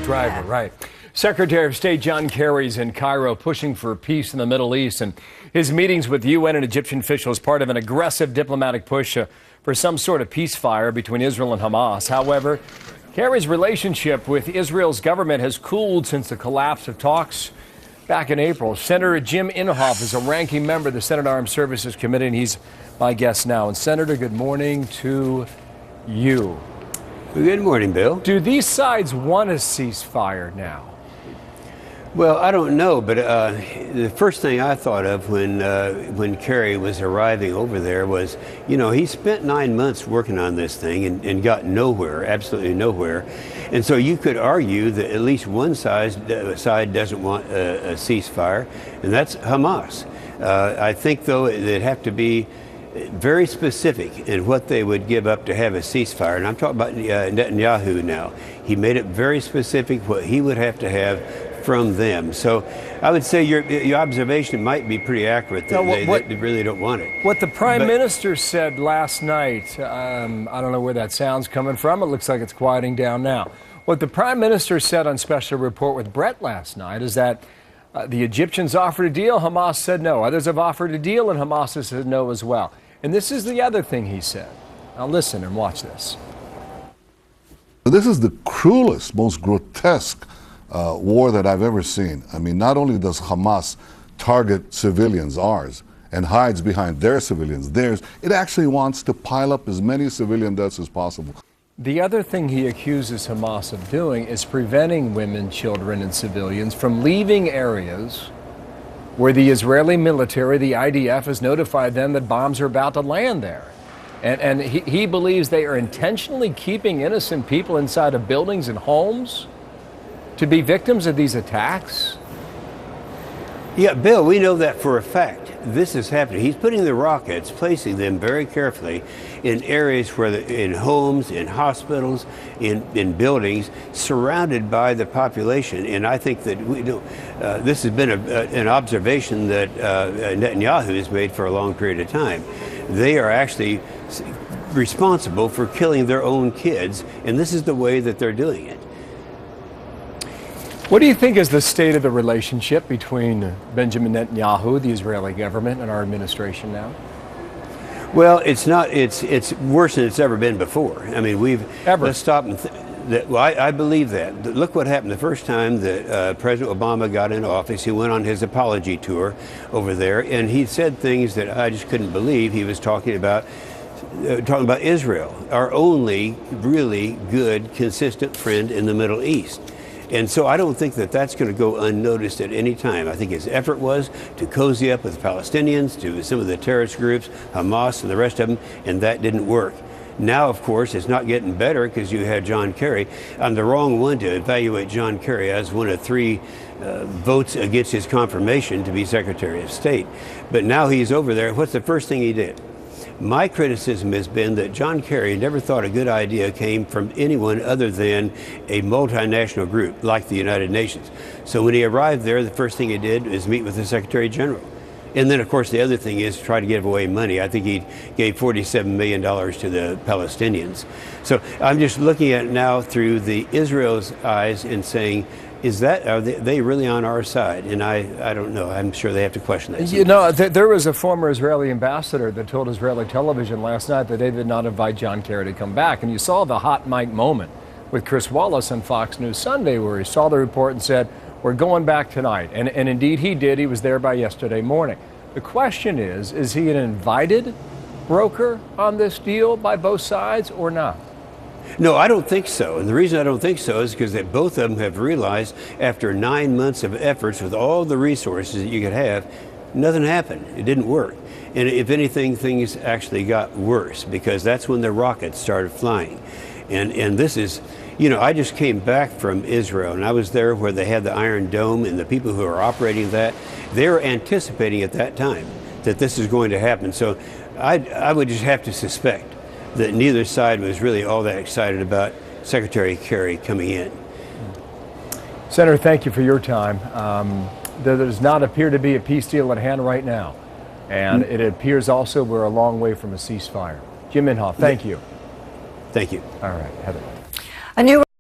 driver, right. Secretary of State John Kerry's in Cairo pushing for peace in the Middle East, and his meetings with UN and Egyptian officials part of an aggressive diplomatic push for some sort of ceasefire between Israel and Hamas. However, Kerry's relationship with Israel's government has cooled since the collapse of talks back in April. Senator Jim Inhofe is a ranking member of the Senate Armed Services Committee, and he's my guest now. And Senator, good morning to you. Good morning, Bill. Do these sides want a ceasefire now? Well, I don't know, but the first thing I thought of when Kerry was arriving over there was, he spent 9 months working on this thing and got nowhere, absolutely nowhere. And so you could argue that at least one side doesn't want a ceasefire, and that's Hamas. I think, though, it'd have to be very specific in what they would give up to have a ceasefire. And I'm talking about Netanyahu now. He made it very specific what he would have to have from them. So I would say your observation might be pretty accurate that they really don't want it. What the Prime Minister said last night, I don't know where that sound's coming from. It looks like it's quieting down now. What the Prime Minister said on Special Report with Brett last night is that the Egyptians offered a deal, Hamas said no. Others have offered a deal, and Hamas has said no as well. And this is the other thing he said. Now listen and watch this. This is the cruelest, most grotesque war that I've ever seen. I mean, not only does Hamas target civilians, ours, and hides behind their civilians, theirs, it actually wants to pile up as many civilian deaths as possible. The other thing he accuses Hamas of doing is preventing women, children, and civilians from leaving areas where the Israeli military, the IDF, has notified them that bombs are about to land there. And he believes they are intentionally keeping innocent people inside of buildings and homes to be victims of these attacks. Yeah, Bill, we know that for a fact. This is happening. He's putting the rockets, placing them very carefully in areas where, in homes, in hospitals, in buildings, surrounded by the population. And I think that this has been an observation that Netanyahu has made for a long period of time. They are actually responsible for killing their own kids, and this is the way that they're doing it. What do you think is the state of the relationship between Benjamin Netanyahu, the Israeli government, and our administration now? Well, it's worse than it's ever been before. I mean, let's stop and I believe that. Look what happened the first time that President Obama got in office. He went on his apology tour over there, and he said things that I just couldn't believe. He was talking about Israel, our only really good, consistent friend in the Middle East. And so I don't think that that's going to go unnoticed at any time. I think his effort was to cozy up with Palestinians, to some of the terrorist groups, Hamas and the rest of them, and that didn't work. Now, of course, it's not getting better because you had John Kerry. I'm the wrong one to evaluate John Kerry as one of 3 votes against his confirmation to be Secretary of State. But now he's over there. What's the first thing he did? My criticism has been that John Kerry never thought a good idea came from anyone other than a multinational group like the United Nations. So when he arrived there, the first thing he did is meet with the Secretary General. And then, of course, the other thing is try to give away money. I think he gave $47 million to the Palestinians. So I'm just looking at it now through the Israel's eyes and saying, are they really on our side? And I don't know. I'm sure they have to question that. There was a former Israeli ambassador that told Israeli television last night that they did not invite John Kerry to come back. And you saw the hot mic moment with Chris Wallace on Fox News Sunday, where he saw the report and said, we're going back tonight. And indeed he did. He was there by yesterday morning. The question is he an invited broker on this deal by both sides or not? No, I don't think so. And the reason I don't think so is because that both of them have realized after 9 months of efforts with all the resources that you could have, nothing happened. It didn't work. And if anything, things actually got worse because that's when the rockets started flying. And this is, I just came back from Israel and I was there where they had the Iron Dome, and the people who are operating that, they were anticipating at that time that this is going to happen. So I would just have to suspect that neither side was really all that excited about Secretary Kerry coming in. Senator, thank you for your time. There does not appear to be a peace deal at hand right now, and it appears also we're a long way from a ceasefire. Jim Inhofe, thank you. Thank you. All right, Heather. A new